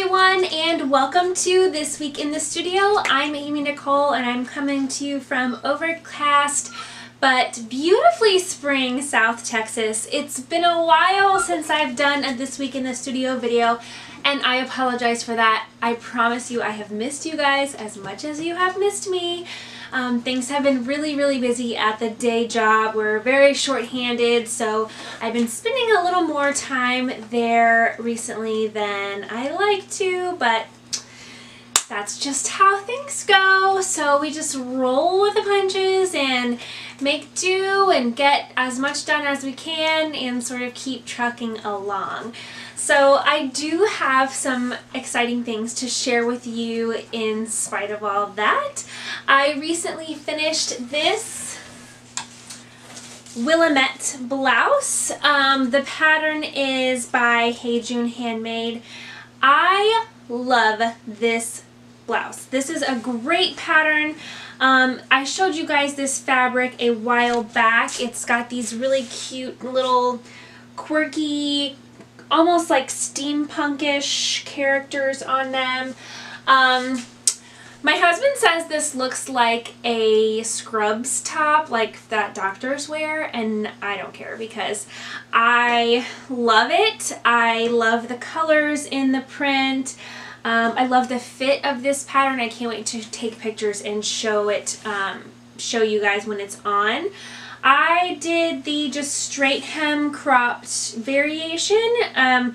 everyone, and welcome to This Week in the Studio. I'm Amy Nicole and I'm coming to you from overcast but beautifully spring South Texas. It's been a while since I've done a This Week in the Studio video, and I apologize for that. I promise you I have missed you guys as much as you have missed me. Things have been really busy at the day job. We're very short-handed, so I've been spending a little more time there recently than I like to, but that's just how things go. So we just roll with the punches and make do and get as much done as we can and sort of keep trucking along. So I do have some exciting things to share with you in spite of all that. I recently finished this Willamette blouse. The pattern is by Hey June Handmade. I love this blouse. This is a great pattern. I showed you guys this fabric a while back. It's got these really cute little quirky, almost like steampunkish characters on them. My husband says this looks like a scrubs top, like that doctors wear, and I don't care because I love it. I love the colors in the print. I love the fit of this pattern. I can't wait to take pictures and show it, show you guys when it's on. I did the just straight hem cropped variation,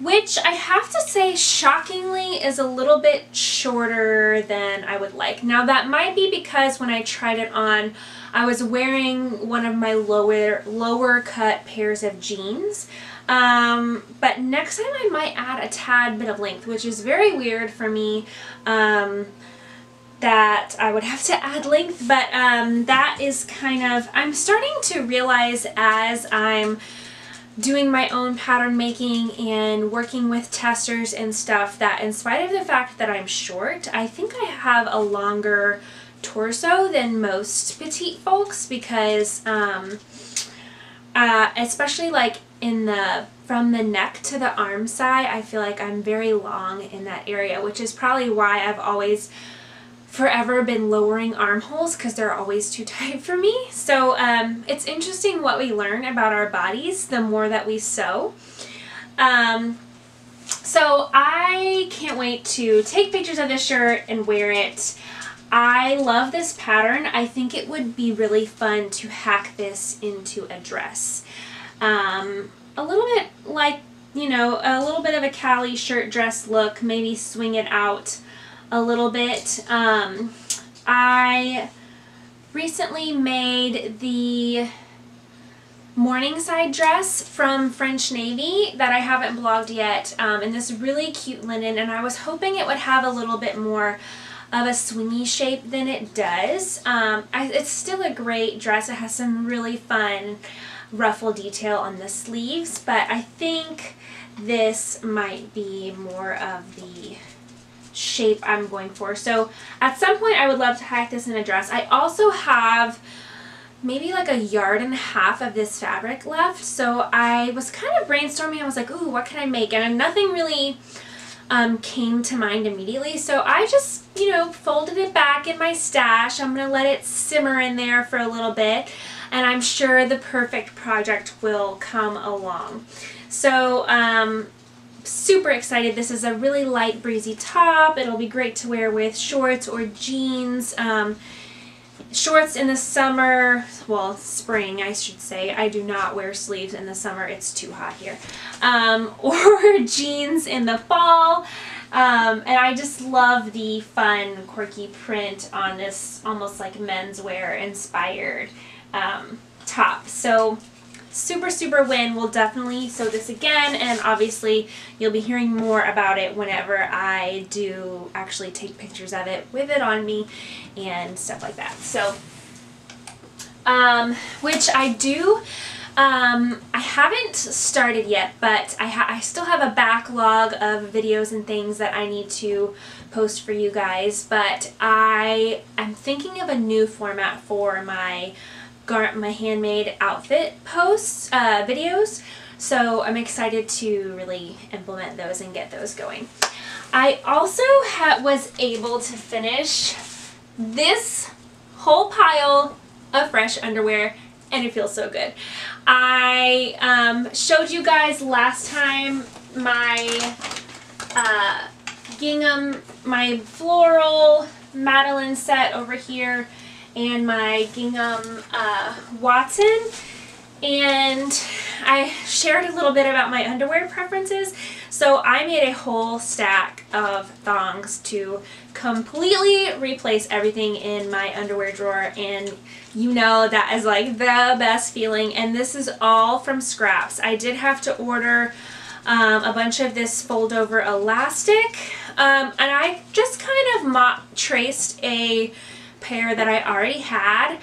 which I have to say shockingly is a little bit shorter than I would like. Now that might be because when I tried it on, I was wearing one of my lower cut pairs of jeans. But next time I might add a tad bit of length, which is very weird for me, that I would have to add length, but that is kind of, I'm starting to realize as I'm doing my own pattern making and working with testers and stuff that in spite of the fact that I'm short, I think I have a longer torso than most petite folks because especially like in the from the neck to the arm side, I feel like I'm very long in that area, which is probably why I've always forever been lowering armholes because they're always too tight for me. So it's interesting what we learn about our bodies the more that we sew. So I can't wait to take pictures of this shirt and wear it. I love this pattern. I think it would be really fun to hack this into a dress. A little bit like, you know, a little bit of a Cali shirt dress look, maybe swing it out a little bit. I recently made the Morningside dress from French Navy that I haven't blogged yet, in this really cute linen, and I was hoping it would have a little bit more of a swingy shape than it does. It's still a great dress. It has some really fun ruffle detail on the sleeves, but I think this might be more of the shape I'm going for. So at some point I would love to hack this in a dress. I also have maybe like 1.5 yards of this fabric left, so I was kind of brainstorming. I was like, ooh, what can I make? And nothing really came to mind immediately, so I just, you know, folded it back in my stash. I'm gonna let it simmer in there for a little bit, and I'm sure the perfect project will come along. So super excited. This is a really light breezy top. It'll be great to wear with shorts or jeans. Shorts in the summer, well, spring I should say. I do not wear sleeves in the summer, it's too hot here. Or jeans in the fall. And I just love the fun quirky print on this almost like menswear inspired top. So super win. We'll definitely sew this again, and obviously you'll be hearing more about it whenever I do actually take pictures of it with it on me and stuff like that. So which I do, I haven't started yet, but I still have a backlog of videos and things that I need to post for you guys, but I'm thinking of a new format for my handmade outfit posts, videos, so I'm excited to really implement those and get those going. I also was able to finish this whole pile of fresh underwear, and it feels so good. I showed you guys last time my gingham, my floral Madeline set over here, and my gingham Watson, and I shared a little bit about my underwear preferences. So I made a whole stack of thongs to completely replace everything in my underwear drawer, and you know that is like the best feeling. And this is all from scraps. I did have to order a bunch of this fold over elastic, and I just kind of traced a pair that I already had.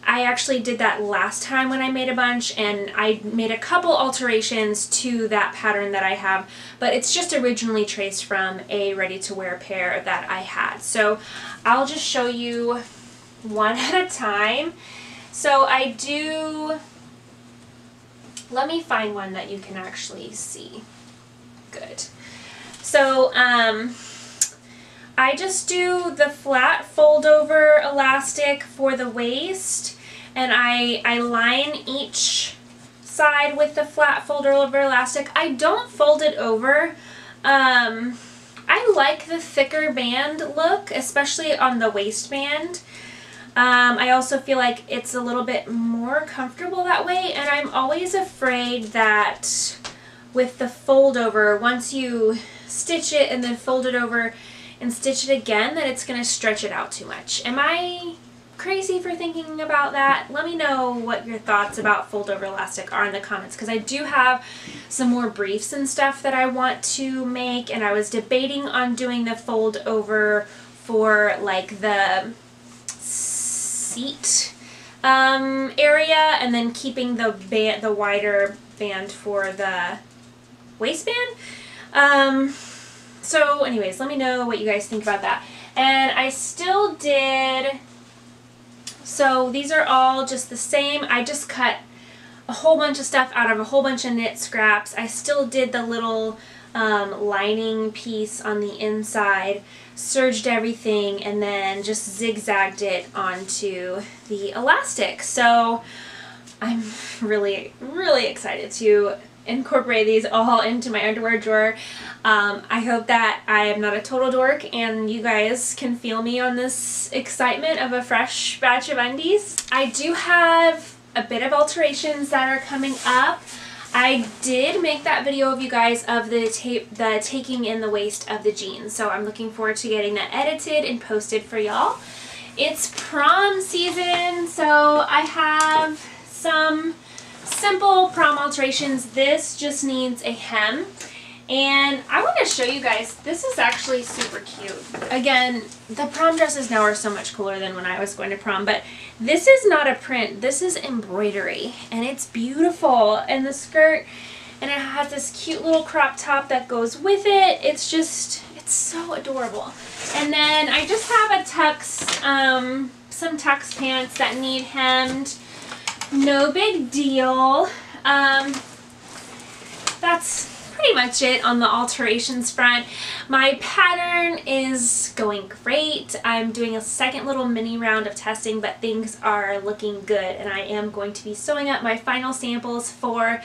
I actually did that last time when I made a bunch, and I made a couple alterations to that pattern that I have, but it's just originally traced from a ready-to-wear pair that I had. So I'll just show you one at a time. So I do, let me find one that you can actually see. Good. So I just do the flat fold over elastic for the waist, and I line each side with the flat fold over elastic. I don't fold it over. I like the thicker band look, especially on the waistband. I also feel like it's a little bit more comfortable that way, and I'm always afraid that with the fold over, once you stitch it and then fold it over and stitch it again, that it's going to stretch it out too much. Am I crazy for thinking about that? Let me know what your thoughts about fold over elastic are in the comments, because I do have some more briefs and stuff that I want to make, and I was debating on doing the fold over for like the seat area, and then keeping the wider band for the waistband. So anyways, let me know what you guys think about that. And I still did, so these are all just the same. I just cut a whole bunch of stuff out of a whole bunch of knit scraps. I still did the little lining piece on the inside, serged everything, and then just zigzagged it onto the elastic. So I'm really, really excited to incorporate these all into my underwear drawer. I hope that I am not a total dork and you guys can feel me on this excitement of a fresh batch of undies. I do have a bit of alterations that are coming up. I did make that video of you guys of the taking in the waist of the jeans, so I'm looking forward to getting that edited and posted for y'all. It's prom season, so I have some simple prom alterations. This just needs a hem, and I want to show you guys, this is actually super cute. Again, the prom dresses now are so much cooler than when I was going to prom, but this is not a print, this is embroidery, and it's beautiful. And the skirt, and it has this cute little crop top that goes with it. It's just, it's so adorable. And then I just have a tux, some tux pants that need hemmed. No big deal. That's pretty much it on the alterations front. My pattern is going great. I'm doing a second little mini round of testing, but things are looking good, and I am going to be sewing up my final samples for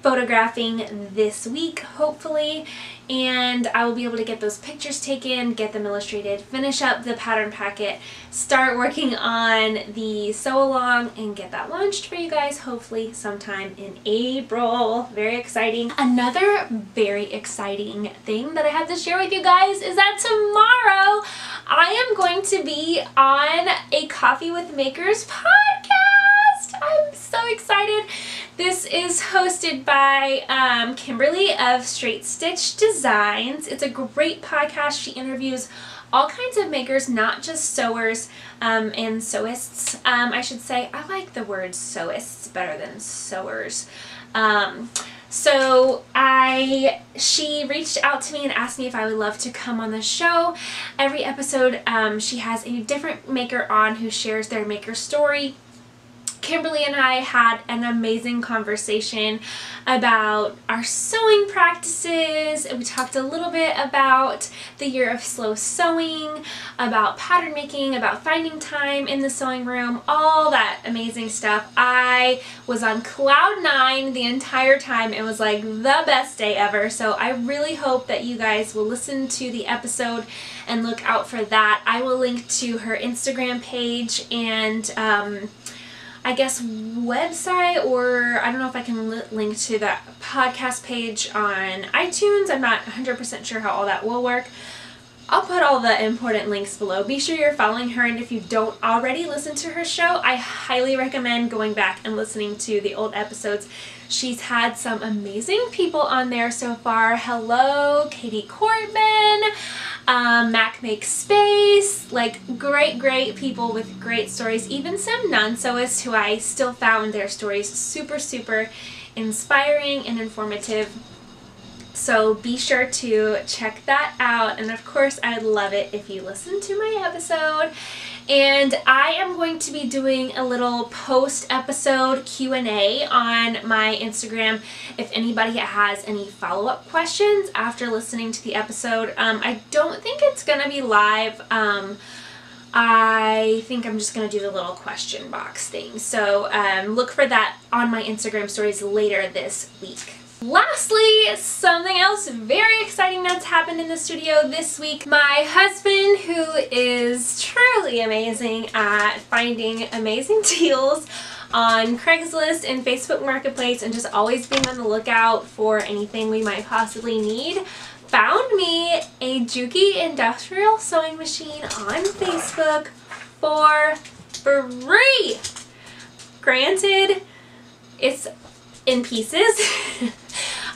photographing this week, hopefully, and I will be able to get those pictures taken, get them illustrated, finish up the pattern packet, start working on the sew along, and get that launched for you guys hopefully sometime in April. Very exciting. Another very exciting thing that I have to share with you guys is that tomorrow I am going to be on a Coffee with Makers podcast. I'm so excited. This is hosted by Kimberly of Straight Stitch Designs. It's a great podcast. She interviews all kinds of makers, not just sewers and sewists. I should say, I like the word sewists better than sewers. She reached out to me and asked me if I would love to come on the show. Every episode she has a different maker on who shares their maker story. Kimberly and I had an amazing conversation about our sewing practices. We talked a little bit about the year of slow sewing, about pattern making, about finding time in the sewing room, all that amazing stuff. I was on cloud 9 the entire time. It was like the best day ever. So I really hope that you guys will listen to the episode and look out for that. I will link to her Instagram page and I guess website, or I don't know if I can link to that podcast page on iTunes. I'm not 100% sure how all that will work. I'll put all the important links below. Be sure you're following her, and if you don't already listen to her show, I highly recommend going back and listening to the old episodes. She's had some amazing people on there so far. Hello, Katie Corbin, Mac Makes Space, like great people with great stories, even some non-sewists who I still found their stories super inspiring and informative. So be sure to check that out, and of course I'd love it if you listen to my episode. And I am going to be doing a little post-episode Q&A on my Instagram if anybody has any follow-up questions after listening to the episode. I don't think it's going to be live. I think I'm just going to do the little question box thing. So look for that on my Instagram stories later this week. Lastly, something else very exciting that's happened in the studio this week. My husband, who is truly amazing at finding amazing deals on Craigslist and Facebook Marketplace and just always being on the lookout for anything we might possibly need, found me a Juki industrial sewing machine on Facebook for free. Granted, it's in pieces.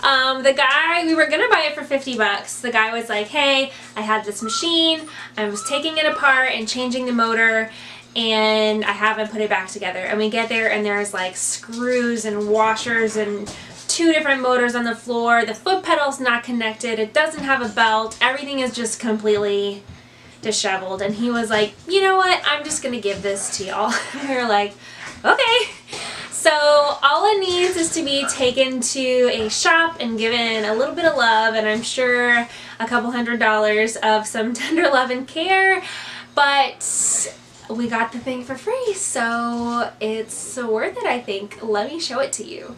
The guy, we were gonna buy it for 50 bucks. The guy was like, hey, I had this machine, I was taking it apart and changing the motor, and I haven't put it back together. And we get there and there's like screws and washers and 2 different motors on the floor. The foot pedal's not connected, it doesn't have a belt, everything is just completely disheveled. And he was like, you know what, I'm just gonna give this to y'all. We were like, okay. So all it needs is to be taken to a shop and given a little bit of love, and I'm sure a couple $100s of some tender love and care, but we got the thing for free, so it's worth it, I think. Let me show it to you.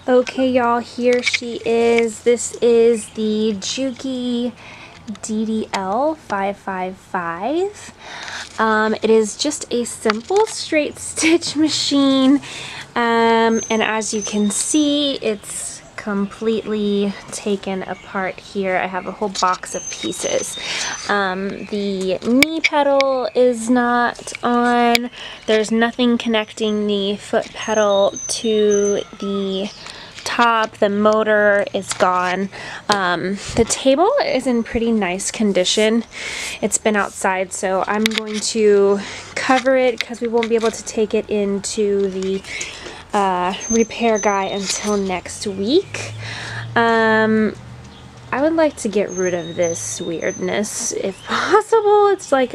Okay, y'all, here she is. This is the Juki DDL 555. It is just a simple straight stitch machine, and as you can see, it's completely taken apart here. I have a whole box of pieces. The knee pedal is not on. There's nothing connecting the foot pedal to the top. The motor is gone. The table is in pretty nice condition. It's been outside, so I'm going to cover it because we won't be able to take it into the repair guy until next week. I would like to get rid of this weirdness if possible. It's like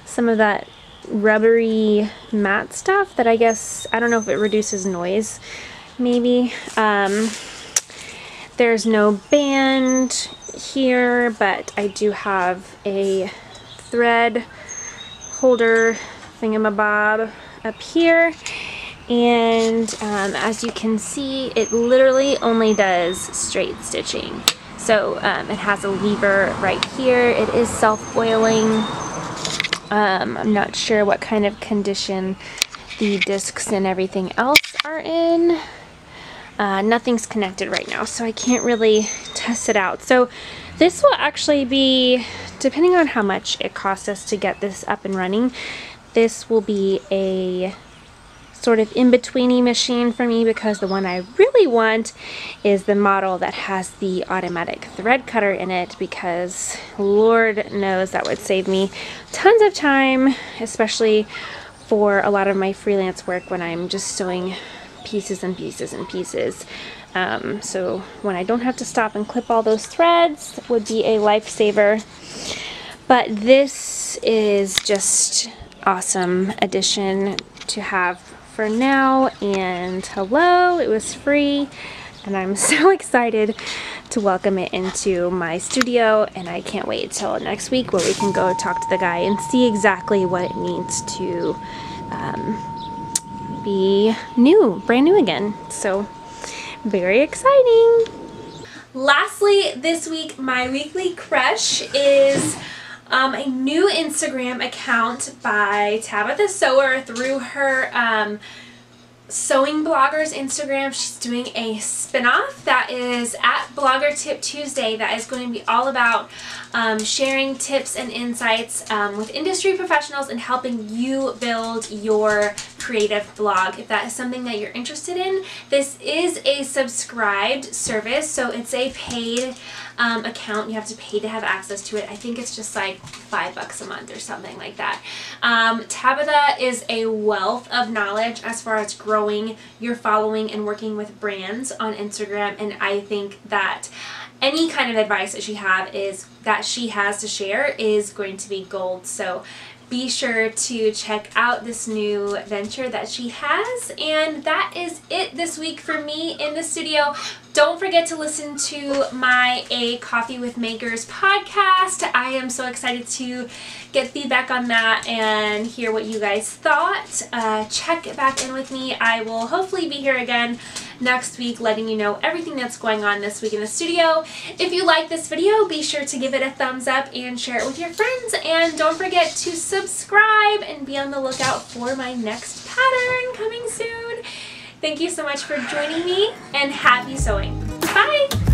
some of that rubbery matte stuff that I guess, I don't know if it reduces noise. Maybe. There's no band here, but I do have a thread holder thingamabob up here, and as you can see, it literally only does straight stitching. So it has a lever right here. It is self-oiling. I'm not sure what kind of condition the discs and everything else are in. Nothing's connected right now, so I can't really test it out. So this will actually be, depending on how much it costs us to get this up and running, this will be a sort of in-betweeny machine for me, because the one I really want is the model that has the automatic thread cutter in it, because Lord knows that would save me tons of time, especially for a lot of my freelance work when I'm just sewing pieces and pieces and pieces. So when I don't have to stop and clip all those threads, would be a lifesaver. But this is just awesome addition to have for now. And hello, it was free, and I'm so excited to welcome it into my studio, and I can't wait till next week where we can go talk to the guy and see exactly what it needs to be new, brand new again. So very exciting. Lastly, this week, my weekly crush is a new Instagram account by Tabitha Sewer through her sewing bloggers Instagram. She's doing a spin-off that is at Blogger Tip Tuesday that is going to be all about sharing tips and insights with industry professionals and helping you build your creative blog. If that is something that you're interested in, this is a subscribed service, so it's a paid account. You have to pay to have access to it. I think it's just like $5 a month or something like that. Tabitha is a wealth of knowledge as far as growing your following and working with brands on Instagram, and I think that any kind of advice that she has to share is going to be gold. So be sure to check out this new venture that she has. And that is it this week for me in the studio. Don't forget to listen to my A Coffee with Makers podcast. I am so excited to get feedback on that and hear what you guys thought. Check back in with me. I will hopefully be here again next week letting you know everything that's going on this week in the studio. If you like this video, be sure to give it a thumbs up and share it with your friends. And don't forget to subscribe and be on the lookout for my next pattern coming soon. Thank you so much for joining me, and happy sewing. Bye!